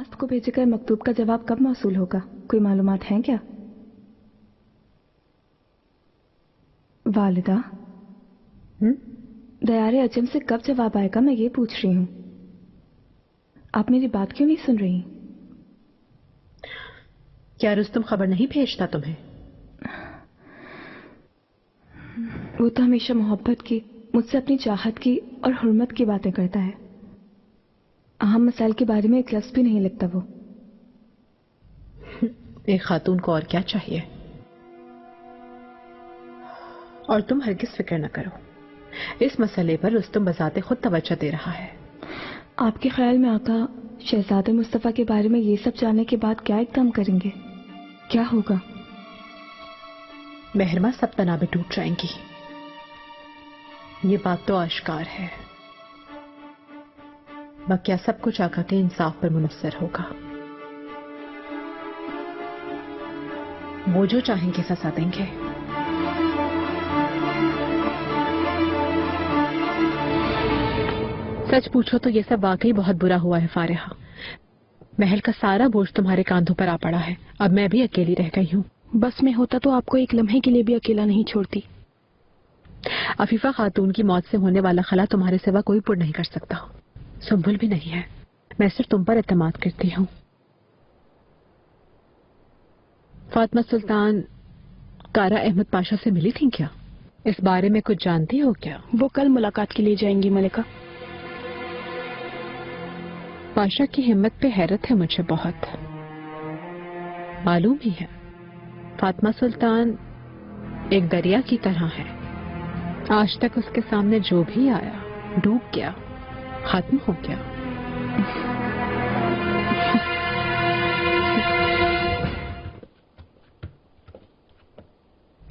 दामाद को भेजे गए मकतूब का जवाब कब मौसूल होगा? कोई मालूमात हैं क्या? वालिदा, दयारे अजम से कब जवाब आएगा, मैं ये पूछ रही हूँ। आप मेरी बात क्यों नहीं सुन रही? क्या रुस्तम खबर नहीं भेजता तुम्हें? वो तो हमेशा मोहब्बत की, मुझसे अपनी चाहत की और हुर्मत की बातें करता है। अहम मसाइल के बारे में एक लफ्ज़ भी नहीं लिखता वो। एक खातून को और क्या चाहिए? और तुम हरगिज़ फिक्र न करो, इस मसले पर रुस्तम बजाते खुद तवज्जो दे रहा है। आपके ख्याल में आका शहजादे मुस्तफ़ा के बारे में ये सब जानने के बाद क्या इक़दाम करेंगे? क्या होगा? महरमा सब तनाबें टूट जाएंगी, ये बात तो आश्कार है। बकिया सब कुछ आका के इंसाफ पर मुनस्सर होगा। वो जो चाहेंगे सजा देंगे। सच पूछो तो ये सब वाकई बहुत बुरा हुआ है फारिहा। महल का सारा बोझ तुम्हारे कांधों पर आ पड़ा है। अब मैं भी अकेली रह गई हूँ। बस में होता तो आपको एक लम्हे के लिए भी अकेला नहीं छोड़ती। अफीफा खातून की मौत से होने वाला खला तुम्हारे सिवा कोई पुर नहीं कर सकता। सुंबुल भी नहीं है। मैं सिर्फ तुम पर एतमाद करती हूँ। फातिमा सुल्तान कारा अहमद पाशा से मिली थी क्या? इस बारे में कुछ जानती हो क्या? वो कल मुलाकात के लिए जाएंगी मलिका। पाशा की हिम्मत पे हैरत है मुझे बहुत। मालूम ही है फातिमा सुल्तान एक दरिया की तरह है। आज तक उसके सामने जो भी आया डूब गया, खत्म हो गया।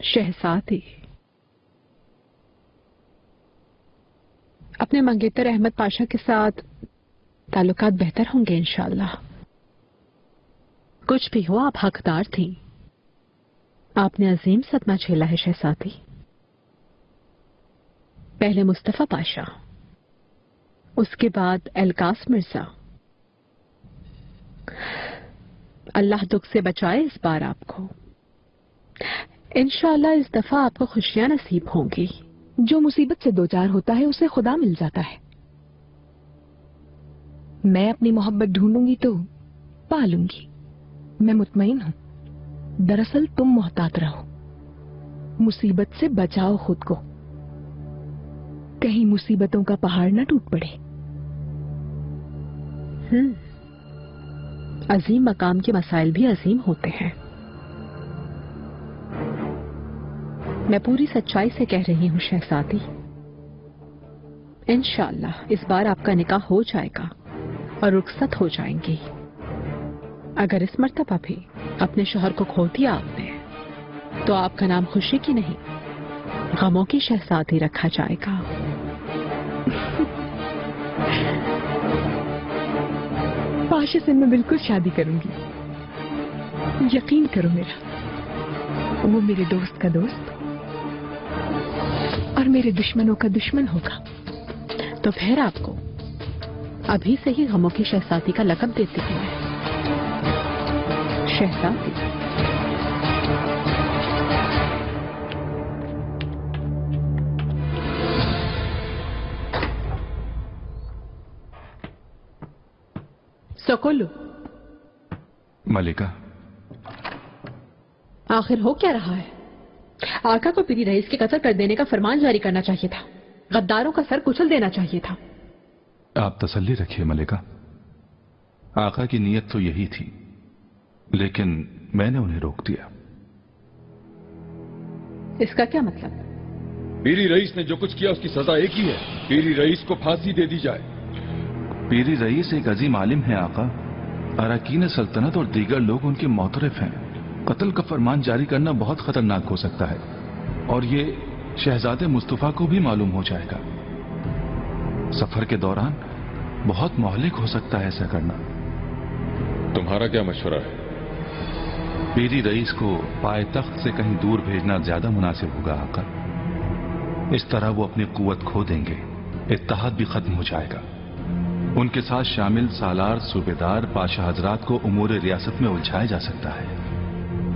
शहजादी अपने मंगेतर अहमद पाशा के साथ ताल्लुकात बेहतर होंगे इंशाअल्लाह। कुछ भी हो आप हकदार थी। आपने अजीम सदमा झेला है शहजादी। पहले मुस्तफा पाशा, उसके बाद एलकास मिर्जा। अल्लाह दुख से बचाए इस बार आपको। इंशाअल्लाह इस दफा आपको खुशियां नसीब होंगी। जो मुसीबत से दो चार होता है उसे खुदा मिल जाता है। मैं अपनी मोहब्बत ढूंढूंगी तो पालूंगी। मैं मुतमईन हूं। दरअसल तुम मोहतात रहो, मुसीबत से बचाओ खुद को, कहीं मुसीबतों का पहाड़ न टूट पड़े। अजीम मकाम के मसाइल भी अजीम होते हैं। मैं पूरी सच्चाई से कह रही हूं शहजादी। इंशाअल्लाह इस बार आपका निकाह हो जाएगा और रुखसत हो जाएंगी। अगर इस मर्तबा भी अपने शौहर को खो दिया आपने तो आपका नाम खुशी की नहीं गमों की शहजादी रखा जाएगा। पाशा से मैं बिल्कुल शादी करूंगी। यकीन करो मेरा, वो मेरे दोस्त का दोस्त और मेरे दुश्मनों का दुश्मन होगा। तो फिर आपको अभी से ही गमों की शहजादी का लक़ब देती हूँ मैं। शहजादी सोकोलू। मलिका, आखिर हो क्या रहा है? आका को पीरी रईस के कत्ल कर देने का फरमान जारी करना चाहिए था। गद्दारों का सर कुचल देना चाहिए था। आप तसल्ली रखिए मलिका, आका की नीयत तो यही थी, लेकिन मैंने उन्हें रोक दिया। इसका क्या मतलब? पीरी रईस ने जो कुछ किया उसकी सजा एक ही है, पीरी रईस को फांसी दे दी जाए। पीरी रईस एक अजीम आलिम है आका। अरकान सल्तनत और दीगर लोग उनके मोतरफ हैं। कत्ल का फरमान जारी करना बहुत खतरनाक हो सकता है और ये शहजादे मुस्तफा को भी मालूम हो जाएगा। सफर के दौरान बहुत मोहलिक हो सकता है ऐसा करना। तुम्हारा क्या मशवरा है? पीरी रईस को पायतख्त से कहीं दूर भेजना ज्यादा मुनासिब होगा आका। इस तरह वो अपनी कुव्वत खो देंगे, इत्तेहाद भी खत्म हो जाएगा। ان کے ساتھ شامل سالار، صوبیدار، پاشا حضرات کو امور ریاست میں الجھایا جا سکتا ہے.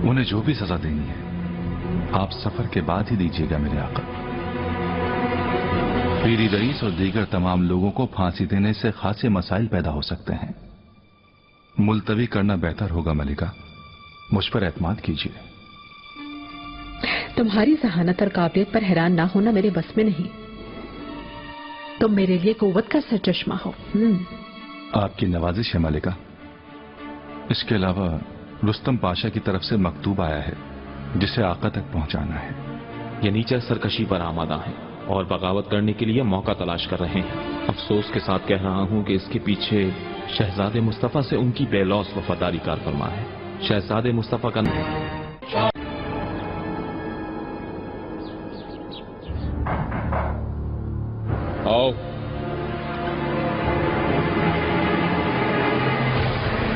انہیں جو بھی سزا دینی ہے آپ سفر کے بعد ہی دیجیے گا میرے آقا. پیری رئیس اور دیگر تمام لوگوں کو پھانسی دینے سے خاصے مسائل پیدا ہو سکتے ہیں. ملتوی کرنا بہتر ہوگا ملکہ. مجھ پر اعتماد کیجیے. تمہاری ذہانت اور قابلیت پر حیران نہ ہونا میرے بس میں نہیں. تم میرے لیے قوت کا سرچشمہ ہو. آپ کی نوازش ہے ملکہ. اس کے علاوہ رستم پاشا کی طرف سے مکتوب آیا ہے جسے آقا تک پہنچانا ہے. یہ نیچر سرکشی پر آمادہ ہیں اور بغاوت کرنے کے لیے موقع تلاش کر رہے ہیں. افسوس کے ساتھ کہہ رہا ہوں کہ اس کے پیچھے شہزادے مصطفیٰ سے ان کی بے لوث وفاداری کار فرما ہے. شہزادے مصطفیٰ کا آؤ.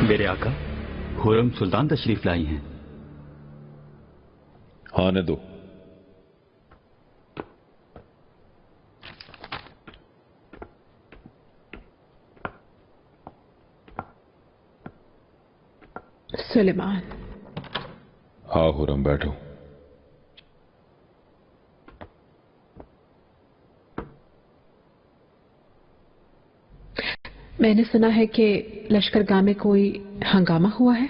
میرے آقا خرم سلطان تشریف لائی ہیں. آنے دو. سلیمان. ہاں خرم بیٹھو. میں نے سنا ہے کہ لشکر گاہ میں کوئی ہنگامہ ہوا ہے.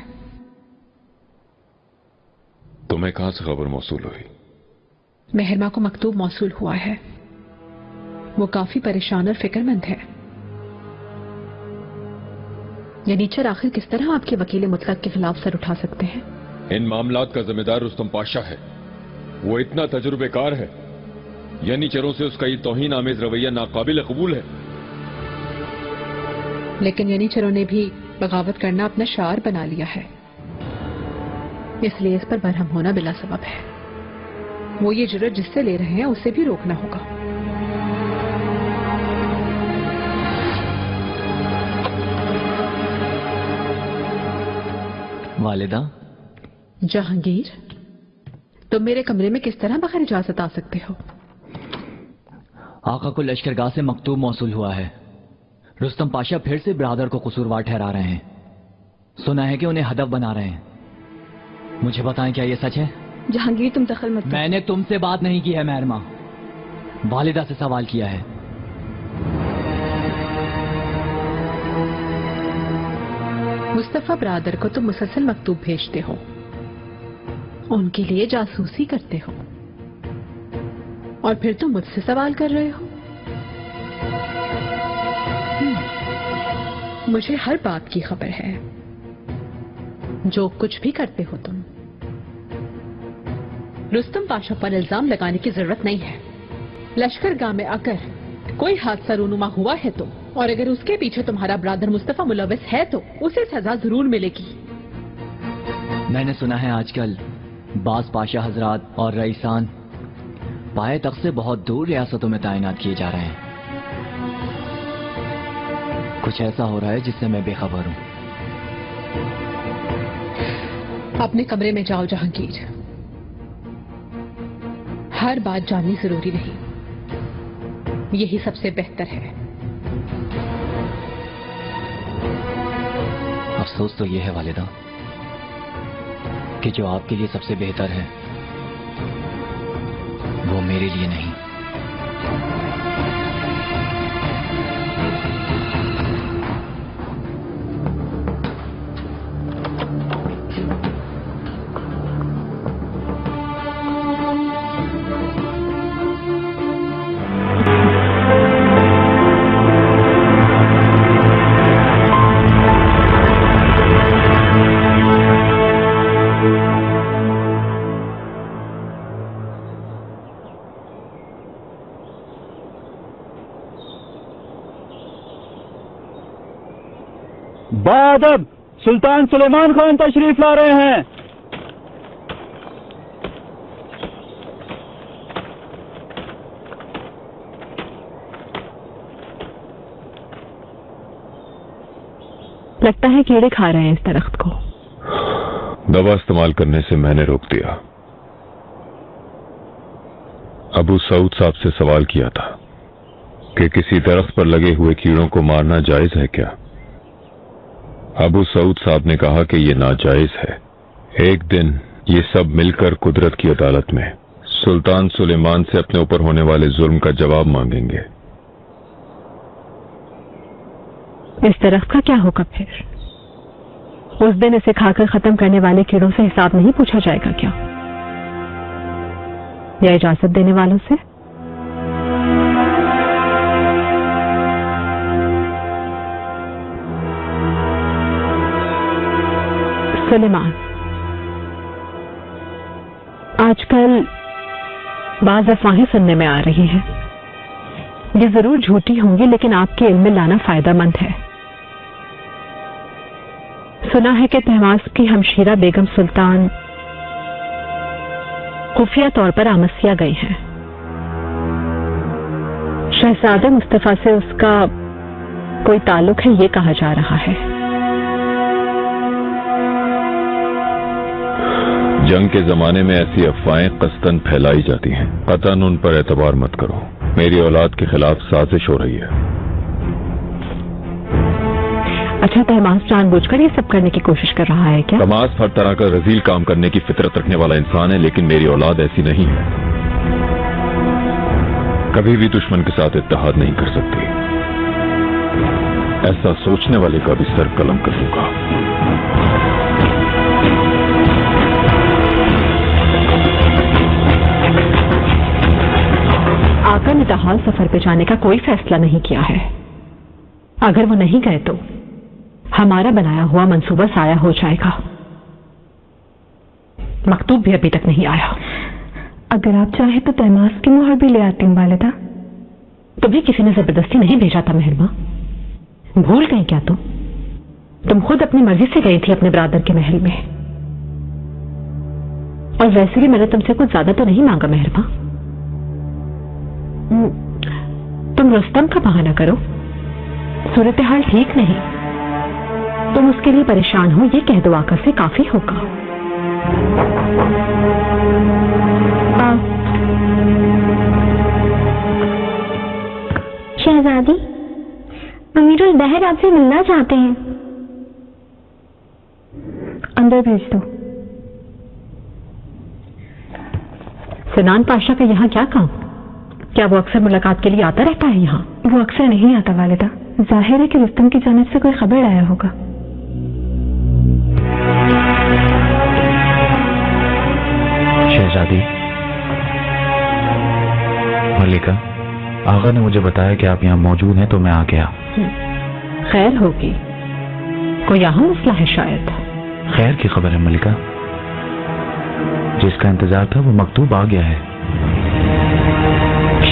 تمہیں کہاں سے خبر موصول ہوئی؟ مہرما کو مکتوب موصول ہوا ہے. وہ کافی پریشان اور فکر مند ہے. یہ نیچر آخر کس طرح آپ کے وکیل مطلق کے خلاف سر اٹھا سکتے ہیں؟ ان معاملات کا ذمہ دار رستم پاشا ہے. وہ اتنا تجربے کار ہے. یعنی چروں سے اس کا یہ توہین آمیز رویہ ناقابل قبول ہے. لیکن یعنی چروں نے بھی بغاوت کرنا اپنا شعار بنا لیا ہے. اس لیے اس پر برہم ہونا بلا سبب ہے. وہ یہ جرأت جس سے لے رہے ہیں اسے بھی روکنا ہوگا. والدہ. جہانگیر تم میرے کمرے میں کس طرح بغیر اجازت آ سکتے ہو؟ آقا کو لشکرگاہ سے مکتوب موصول ہوا ہے. رستم پاشا پھر سے برادر کو قصوروار ٹھہرا رہے ہیں. سنا ہے کہ انہیں ہدف بنا رہے ہیں. مجھے بتائیں کیا یہ سچ ہے؟ جہانگیر تم دخل مت. میں نے تم سے بات نہیں کی ہے مہرما. والدہ سے سوال کیا ہے. مصطفیٰ برادر کو تم مسلسل مکتوب بھیجتے ہو. ان کے لیے جاسوسی کرتے ہو اور پھر تم مجھ سے سوال کر رہے ہو. مجھے ہر بات کی خبر ہے. جو کچھ بھی کرتے ہو تم. رستم پاشا پر الزام لگانے کی ضرورت نہیں ہے. لشکر گاہ میں اگر کوئی حادثہ رونما ہوا ہے تو اور اگر اس کے پیچھے تمہارا برادر مصطفیٰ ملوث ہے تو اسے سزا ضرور ملے گی. میں نے سنا ہے آج کل بعض پاشا حضرات اور رئیسان پائے تخت سے بہت دور ریاستوں میں تعینات کیے جا رہے ہیں. کچھ ایسا ہو رہا ہے جس سے میں بے خبر ہوں. اپنے کمرے میں جاؤ جہانگیر. ہر بات جاننی ضروری نہیں. یہی سب سے بہتر ہے. افسوس تو یہ ہے والدہ کہ جو آپ کے لیے سب سے بہتر ہے وہ میرے لیے نہیں. بادب سلطان سلیمان خان تشریف لا رہے ہیں. لگتا ہے کیڑے کھا رہے ہیں اس درخت کو. دوا استعمال کرنے سے میں نے روک دیا. ابو سعود صاحب سے سوال کیا تھا کہ کسی درخت پر لگے ہوئے کیڑوں کو مارنا جائز ہے کیا؟ ابو سعود صاحب نے کہا کہ یہ ناجائز ہے۔ ایک دن یہ سب مل کر قدرت کی عدالت میں سلطان سلیمان سے اپنے اوپر ہونے والے ظلم کا جواب مانگیں گے۔ اس درخت کا کیا ہوگا پھر؟ اس دن اسے کھا کر ختم کرنے والے کیڑوں سے حساب نہیں پوچھا جائے گا کیا؟ یا اجازت دینے والوں سے؟ سلیمان، آج کل بعض افواہیں سننے میں آ رہی ہیں، یہ ضرور جھوٹی ہوں گی لیکن آپ کے علم میں لانا فائدہ مند ہے۔ سنا ہے کہ طہماسپ کی ہمشیرہ بیگم سلطان خفیہ طور پر آمسیہ گئی ہیں۔ شہزادہ مصطفیٰ سے اس کا کوئی تعلق ہے یہ کہا جا رہا ہے۔ جنگ کے زمانے میں ایسی افواہیں قصداً پھیلائی جاتی ہیں، قطعاً ان پر اعتبار مت کرو۔ میری اولاد کے خلاف سازش ہو رہی ہے۔ اچھا، طہماسپ جان بوجھ کر یہ سب کرنے کی کوشش کر رہا ہے کیا؟ طہماسپ ہر طرح کا رذیل کام کرنے کی فطرت رکھنے والا انسان ہے، لیکن میری اولاد ایسی نہیں ہے، کبھی بھی دشمن کے ساتھ اتحاد نہیں کر سکتی۔ ایسا سوچنے والے کا بھی سر قلم کر دوں گا۔ آقا نے تاحال سفر پہ جانے کا کوئی فیصلہ نہیں کیا ہے۔ اگر وہ نہیں گئے تو ہمارا بنایا ہوا منصوبہ ضائع ہو جائے گا۔ مکتوب بھی ابھی تک نہیں آیا۔ اگر آپ چاہیں تو طہماسپ کی مہر بھی لے آتی ہوں والدہ۔ تمہیں کسی نے زبردستی نہیں بھیجا تھا مہرباں، بھول گئی کیا تم خود اپنی مرضی سے گئی تھی اپنے برادر کے محل میں، اور ویسے بھی میں نے تم سے کچھ زیادہ تو نہیں مانگا مہرباں۔ تم رستم کا بہانہ کرو، صورتحال ٹھیک نہیں، تم اس کے لیے پریشان ہو یہ کہہ دو آقا سے کافی ہوگا۔ شہزادی، امیر البحر آپ سے ملنا چاہتے ہیں، اندر بھیج دو۔ سنان پاشا کا یہاں کیا کام؟ کیا وہ اکثر ملاقات کے لیے آتا رہتا ہے یہاں؟ وہ اکثر نہیں آتا والدہ، ظاہر ہے کہ رستم کی جانب سے کوئی خبر آیا ہوگا۔ شہزادی، ملکہ، آغا نے مجھے بتایا کہ آپ یہاں موجود ہیں تو میں آ گیا۔ خیر ہوگی، کوئی اہم مسئلہ ہے شاید؟ خیر کی خبر ہے ملکہ، جس کا انتظار تھا وہ مکتوب آ گیا ہے۔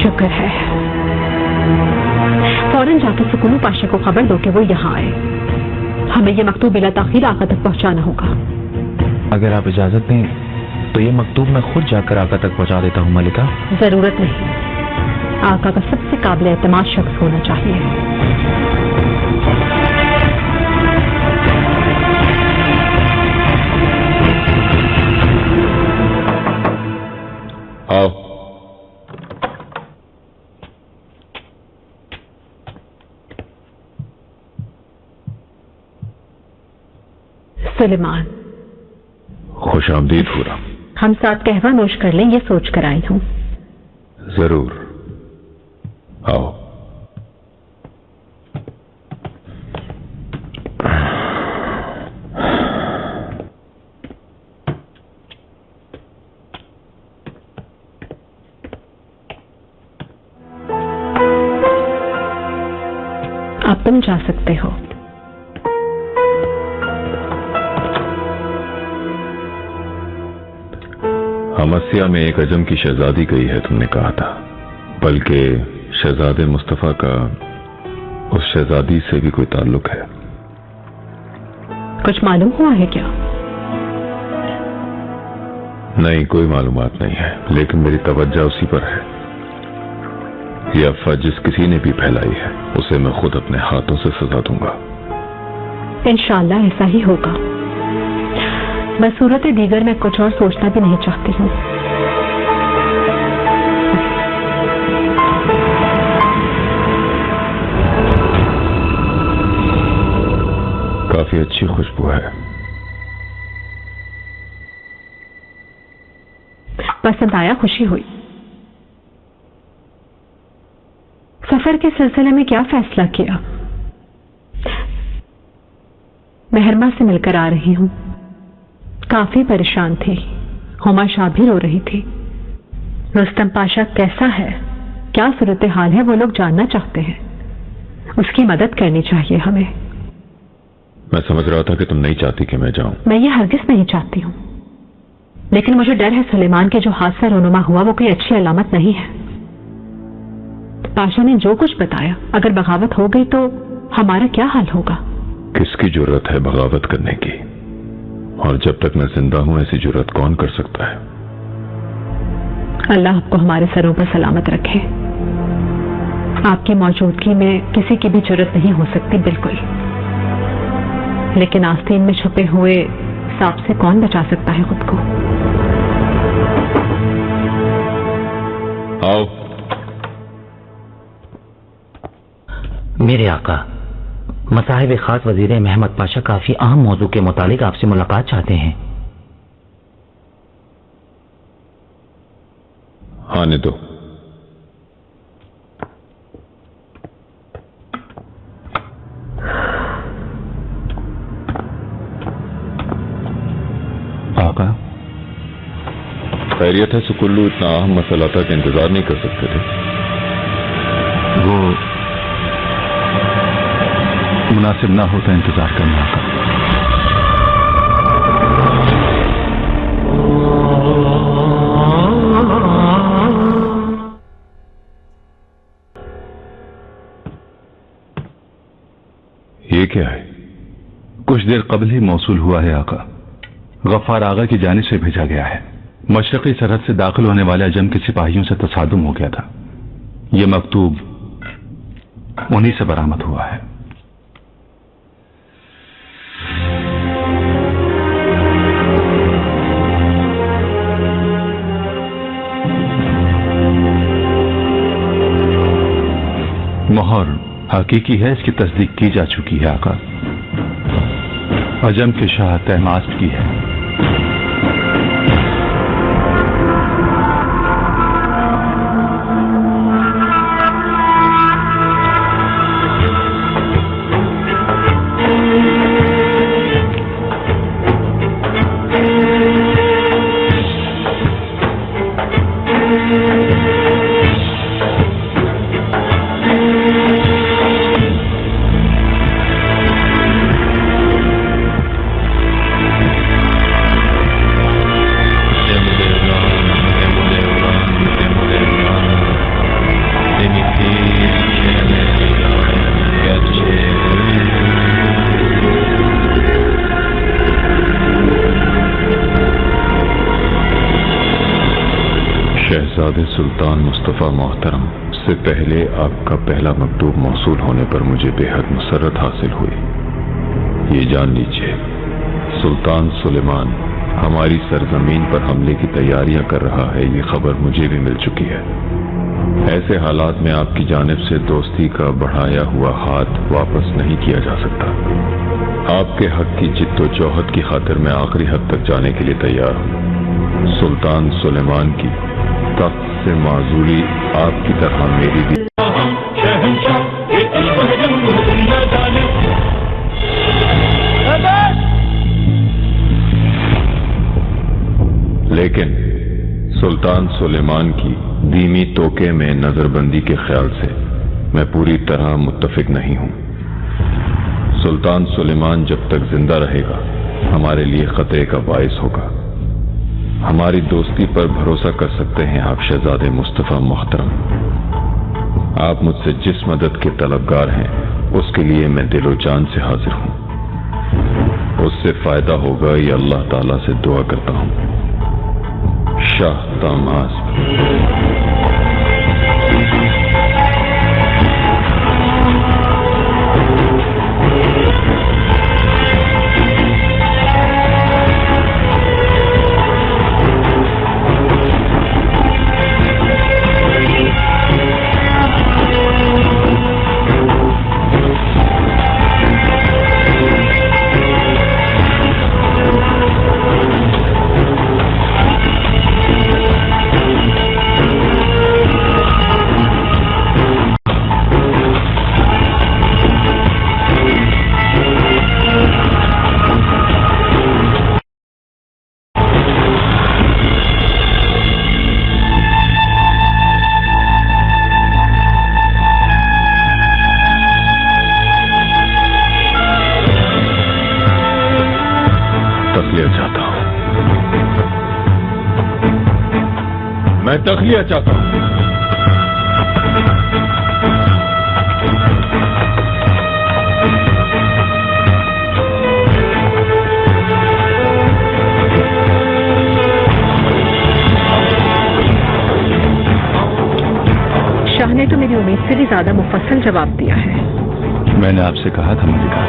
شکر ہے، فوراً جا کے سکونو پاشا کو خبر دو کہ وہ یہاں آئے، ہمیں یہ مکتوب بلا تاخیر آقا تک پہنچانا ہوگا۔ اگر آپ اجازت دیں تو یہ مکتوب میں خود جا کر آقا تک پہنچا دیتا ہوں ملکہ۔ ضرورت نہیں، آقا کا سب سے قابل اعتماد شخص ہونا چاہیے۔ آؤ۔ سلیمان، خوش آمدید خورم۔ ہم ساتھ قہوہ نوش کر لیں یہ سوچ کر آئی ہوں۔ ضرور، آؤ۔ اب تم جا سکتے ہو۔ امسیہ میں ایک عجم کی شہزادی گئی ہے تم نے کہا تھا، بلکہ شہزادے مصطفیٰ کا اس شہزادی سے بھی کوئی تعلق ہے؟ کچھ معلوم ہوا ہے کیا؟ نہیں، کوئی معلومات نہیں ہے، لیکن میری توجہ اسی پر ہے۔ یہ افواہ جس کسی نے بھی پھیلائی ہے اسے میں خود اپنے ہاتھوں سے سزا دوں گا۔ انشاءاللہ ایسا ہی ہوگا۔ میں صورت دیگر میں کچھ اور سوچنا بھی نہیں چاہتی ہوں۔ काफी अच्छी खुशबू है। पसंद आया, खुशी हुई। सफर के सिलसिले में क्या फैसला किया? मेहरमा से मिलकर आ रही हूं। काफी परेशान थी। हुमा शाह भी रो रही थी। रुस्तम पाशा कैसा है, क्या सूरत हाल है, वो लोग जानना चाहते हैं। उसकी मदद करनी चाहिए हमें। मैं समझ रहा था कि तुम नहीं चाहती कि मैं जाऊं। मैं ये हरगिज नहीं चाहती हूं, लेकिन मुझे डर है सुलेमान के जो हादसा रोनुमा हुआ वो कोई अच्छी अलामत नहीं है। पाशा ने जो कुछ बताया, अगर बगावत हो गई तो हमारा क्या हाल होगा? किसकी जरूरत है बगावत करने की? और जब तक मैं जिंदा हूं ऐसी जरूरत कौन कर सकता है? अल्लाह आपको हमारे सरों पर सलामत रखे। आपकी मौजूदगी में किसी की भी जरूरत नहीं हो सकती, बिल्कुल। लेकिन आस्तीन में छुपे हुए सांप से कौन बचा सकता है खुद को? आओ। मेरे आका, मसाहिब खास वजीर महमद पाशा काफी अहम मौजू के मुतालिक आपसे मुलाकात चाहते हैं। आने दो। आका, खैरियत है सुकुल्लू? इतना अहम मसला था कि इंतजार नहीं कर सकते थे। वो मुनासिब ना होता इंतजार करना आका। ये क्या है? कुछ देर कबल ही मौसूल हुआ है आका। गफ्फार आगा की जानिब से भेजा गया है। मशरक़ी सरहद से दाखिल होने वाले अजम के सिपाहियों से तसादुम हो गया था। यह मकतूब उन्हीं से बरामद हुआ है। मोहर हकीकी है, इसकी तस्दीक की जा चुकी है आका। अजम के शाह तहमास्प की है। शहजादे सुल्तान मुस्तफ़ा मोहतरम, से पहले आपका पहला मकतूब मौसूल होने पर मुझे बेहद मुसर्रत हासिल हुई। ये जान लीजिए, सुल्तान सुलेमान हमारी सरजमीन पर हमले की तैयारियां कर रहा है। ये खबर मुझे भी मिल चुकी है। ऐसे हालात में आपकी जानिब से दोस्ती का बढ़ाया हुआ हाथ वापस नहीं किया जा सकता। आपके हक की जिद्दोजहद की खातिर मैं आखिरी हद तक जाने के लिए तैयार हूँ। सुल्तान सुलेमान की तख्त से माजूरी आपकी तरह मेरी भी। लेकिन सुल्तान सुलेमान की धीमी तोके में नजरबंदी के ख्याल से मैं पूरी तरह मुत्तफिक नहीं हूं। सुल्तान सुलेमान जब तक जिंदा रहेगा हमारे लिए खतरे का बायस होगा। हमारी दोस्ती पर भरोसा कर सकते हैं आप शहजादे मुस्तफ़ा मोहतरम। आप मुझसे जिस मदद के तलबगार हैं उसके लिए मैं दिलो जान से हाजिर हूं। उससे फायदा होगा ये अल्लाह ताला से दुआ करता हूं। शाह तहमास्प। तखलिया चाहता हूं। मैं तखलिया चाहता हूं। शाह ने तो मेरी उम्मीद से भी ज्यादा मुफस्सल जवाब दिया है। मैंने आपसे कहा था मलिका,